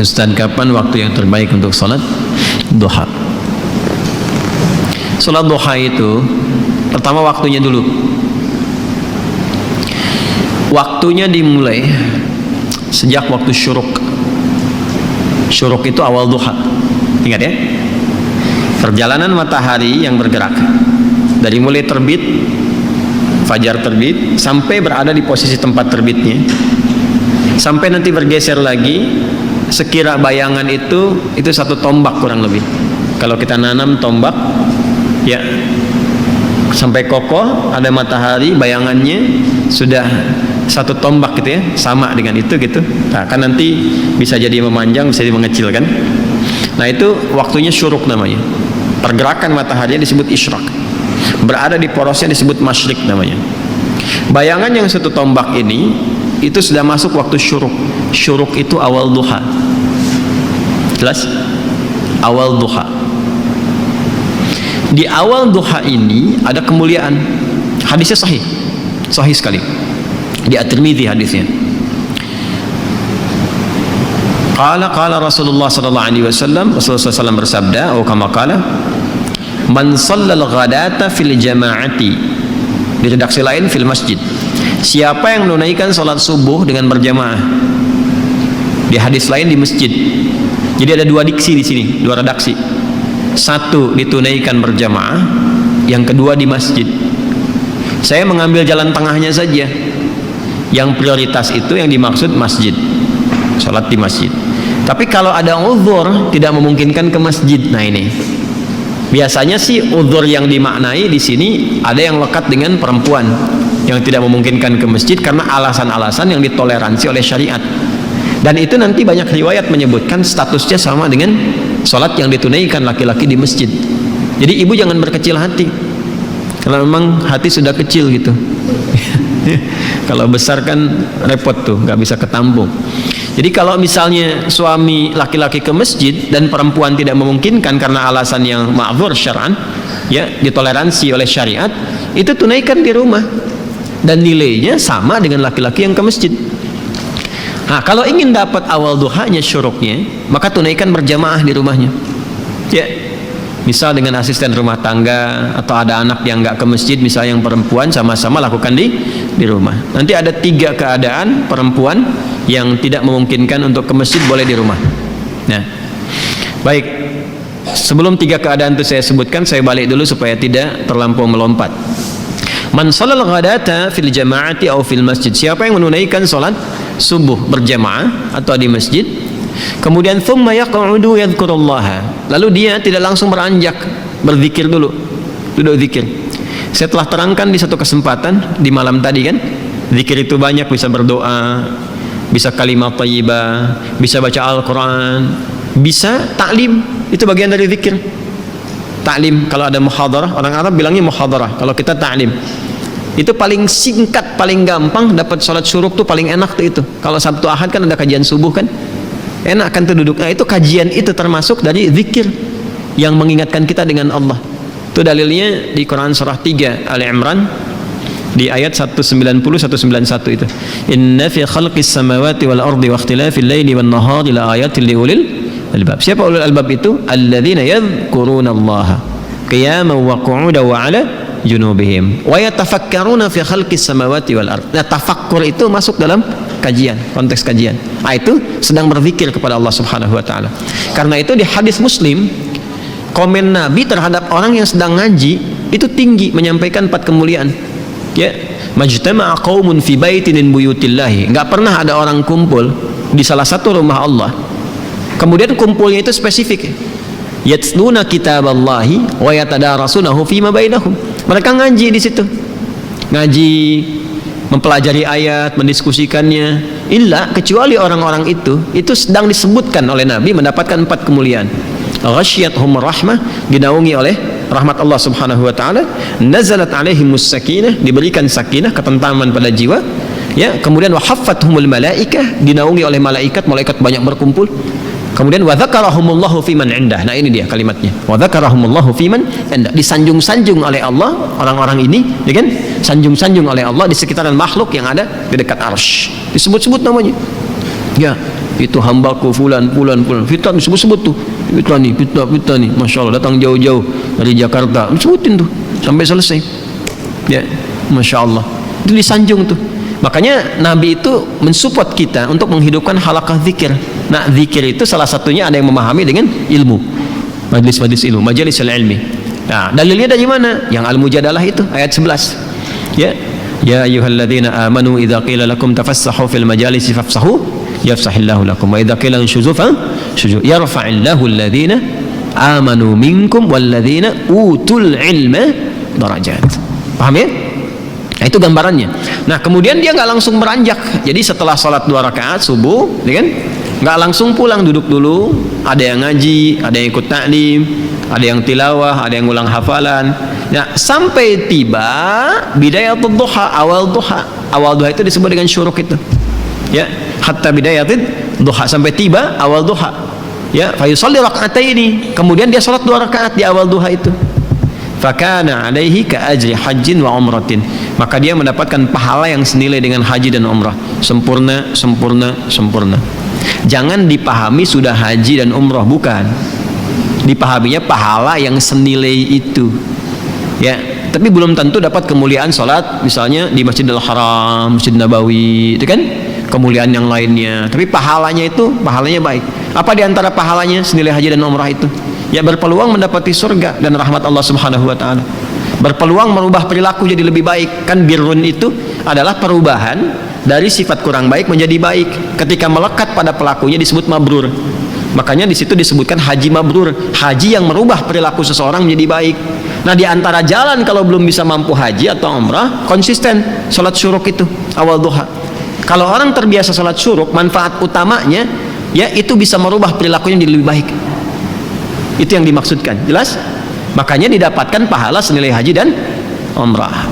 Ustaz, kapan waktu yang terbaik untuk sholat duha? Sholat duha itu pertama waktunya dulu. Waktunya dimulai sejak waktu syuruk. Syuruk itu awal duha. Ingat ya? Perjalanan matahari yang bergerak dari mulai terbit, fajar terbit, sampai berada di posisi tempat terbitnya, sampai nanti bergeser lagi. Sekira bayangan itu 1 tombak kurang lebih. Kalau kita nanam tombak, ya sampai kokoh ada matahari, bayangannya sudah 1 tombak gitu ya, sama dengan itu gitu. Nah, kan nanti bisa jadi memanjang, bisa jadi mengecil kan. Nah itu waktunya syuruk namanya. Pergerakan matahari disebut isyraq. Berada di porosnya disebut masyrik namanya. Bayangan yang 1 tombak ini itu sudah masuk waktu syuruk. Syuruk itu awal duha. Jelas? Awal duha. Di awal duha ini ada kemuliaan. Hadisnya sahih. Sahih sekali. Di At-Tirmidzi hadisnya. Qala Rasulullah sallallahu alaihi wasallam, Rasulullah SAW bersabda, atau kama qala, man shallal ghadata fil jama'ati. Di redaksi lain fil masjid. Siapa yang menunaikan salat subuh dengan berjamaah. Di hadis lain di masjid. Jadi ada 2 diksi di sini, 2 redaksi. 1 ditunaikan berjamaah, yang kedua di masjid. Saya mengambil jalan tengahnya saja. Yang prioritas itu yang dimaksud masjid. Salat di masjid. Tapi kalau ada uzur tidak memungkinkan ke masjid, nah ini. Biasanya sih uzur yang dimaknai di sini ada yang lekat dengan perempuan yang tidak memungkinkan ke masjid karena alasan-alasan yang ditoleransi oleh syariat. Dan itu nanti banyak riwayat menyebutkan statusnya sama dengan sholat yang ditunaikan laki-laki di masjid. Jadi ibu jangan berkecil hati, karena memang hati sudah kecil gitu. Kalau besar kan repot tuh, nggak bisa ketampung. Jadi kalau misalnya suami laki-laki ke masjid dan perempuan tidak memungkinkan karena alasan yang ma'dzur syar'an, ya ditoleransi oleh syariat, itu tunaikan di rumah dan nilainya sama dengan laki-laki yang ke masjid. Nah, kalau ingin dapat awal duhanya, syuruknya, maka tunaikan berjamaah di rumahnya. Ya, misal dengan asisten rumah tangga atau ada anak yang nggak ke masjid, misalnya yang perempuan, sama-sama lakukan di rumah. Nanti ada 3 keadaan perempuan yang tidak memungkinkan untuk ke masjid boleh di rumah. Nah, baik. Sebelum 3 keadaan itu saya sebutkan, saya balik dulu supaya tidak terlampau melompat. Man shalal ghadata fil jama'ati aw fil masjid. Siapa yang menunaikan salat subuh berjamaah atau di masjid, kemudian thumma yaq'udu yadhkurullaha. Lalu dia tidak langsung beranjak, berzikir dulu. Duduk zikir. Saya telah terangkan di satu kesempatan di malam tadi kan, zikir itu banyak, bisa berdoa, bisa kalimat thayyibah, bisa baca Al-Qur'an, bisa taklim, itu bagian dari zikir. Taklim, kalau ada muhadarah, orang Arab bilangnya muhadarah, kalau kita taklim. Itu paling singkat, paling gampang, dapat sholat syuruk tuh paling enak tuh itu. Kalau Sabtu Ahad kan ada kajian subuh kan, enak kan tuh duduk. Nah itu kajian itu termasuk dari zikir yang mengingatkan kita dengan Allah. Itu dalilnya di Quran surah 3 Ali Imran di ayat 190-191 itu. Inna fi khalqis samawati wal ardi wa ikhtilafil laili wan nahari la ayatin liulil albab. Siapa ulul albab itu? Alladzina yadhkurunallaha qiyaman wa qu'udan wa 'ala junubihim wa yatafakkaruna fi khalqis samawati wal ard. Nah, tafakkur itu masuk dalam kajian, konteks kajian. Nah, itu sedang berzikir kepada Allah Subhanahu wa taala. Karena itu di hadis Muslim, komen Nabi terhadap orang yang sedang ngaji itu tinggi, menyampaikan 4 kemuliaan. Ya, majtama'a qaumun fi baitin min buyutillahi. Enggak pernah ada orang kumpul di salah satu rumah Allah. Kemudian kumpulnya itu spesifik. Yatluna kitaballahi wa yatadarasunahu fima bainahum. Mereka ngaji di situ. Ngaji, mempelajari ayat, mendiskusikannya. Illa kecuali orang-orang itu sedang disebutkan oleh Nabi mendapatkan 4 kemuliaan. Ghasyiyatuhum rahmah, dinaungi oleh rahmat Allah Subhanahu wa taala, nazalat alaihimus sakinah, diberikan sakinah, ketentraman pada jiwa, ya. Kemudian wa haffathumul malaikah, dinaungi oleh malaikat, malaikat banyak berkumpul. Kemudian wa dzakarahumullahu fiman indah. Nah ini dia kalimatnya. Wa dzakarahumullahu fiman indah, disanjung-sanjung oleh Allah orang-orang ini, ya kan? Sanjung-sanjung oleh Allah di sekitaran makhluk yang ada di dekat arsy. Disebut-sebut namanya. Ya. itu hambaku fulan. Fitnah disebut-sebut tuh. Fitnah nih. Masya Allah, datang jauh-jauh dari Jakarta. Sebutin tuh sampai selesai. Ya, Masya Allah. Itu disanjung tuh. Makanya Nabi itu mensupport kita untuk menghidupkan halaqah zikir. Nah, zikir itu salah satunya ada yang memahami dengan ilmu. Majlis-majlis ilmu, majalis ilmi. Nah, dalilnya dari mana? Yang Al-Mujadalah itu ayat 11. Ya ayyuhalladzina amanu idza qila lakum tafassahu fil majalisi fafsahu yafsahillahu lakum wa idza qila inshuzu yarfa'illahu alladzina amanu minkum walladzina utul ilma darajat. Paham ya? Nah, itu gambarannya. Nah, kemudian dia nggak langsung beranjak. Jadi setelah sholat 2 rakaat subuh, ya kan? Nggak langsung pulang, duduk dulu. Ada yang ngaji, ada yang ikut taklim, ada yang tilawah, ada yang ulang hafalan. Nah, sampai tiba bidayatul duha, awal duha. Awal duha itu disebut dengan syuruk itu. Ya, hatta bidayatul duha, sampai tiba awal duha. Ya, fa yusalli raka'ataini. Kemudian dia sholat 2 rakaat di awal duha itu. Fakana alaihi ka ajri hajjin wa umratin. Maka dia mendapatkan pahala yang senilai dengan haji dan umrah. Sempurna. Jangan dipahami sudah haji dan umrah, bukan. Dipahaminya pahala yang senilai itu. Ya, tapi belum tentu dapat kemuliaan sholat misalnya di Masjidil Haram, Masjid Nabawi, itu kan kemuliaan yang lainnya. Tapi pahalanya baik. Apa di antara pahalanya senilai haji dan umrah itu? Ya, berpeluang mendapati surga dan rahmat Allah Subhanahu wa taala. Berpeluang merubah perilaku jadi lebih baik. Kan birrun itu adalah perubahan dari sifat kurang baik menjadi baik. Ketika melekat pada pelakunya disebut mabrur. Makanya di situ disebutkan haji mabrur, haji yang merubah perilaku seseorang menjadi baik. Nah, di antara jalan kalau belum bisa mampu haji atau umrah, konsisten salat syuruk itu awal duha. Kalau orang terbiasa salat syuruk, manfaat utamanya ya itu bisa merubah perilakunya menjadi lebih baik. Itu yang dimaksudkan, jelas? Makanya didapatkan pahala senilai haji dan umrah.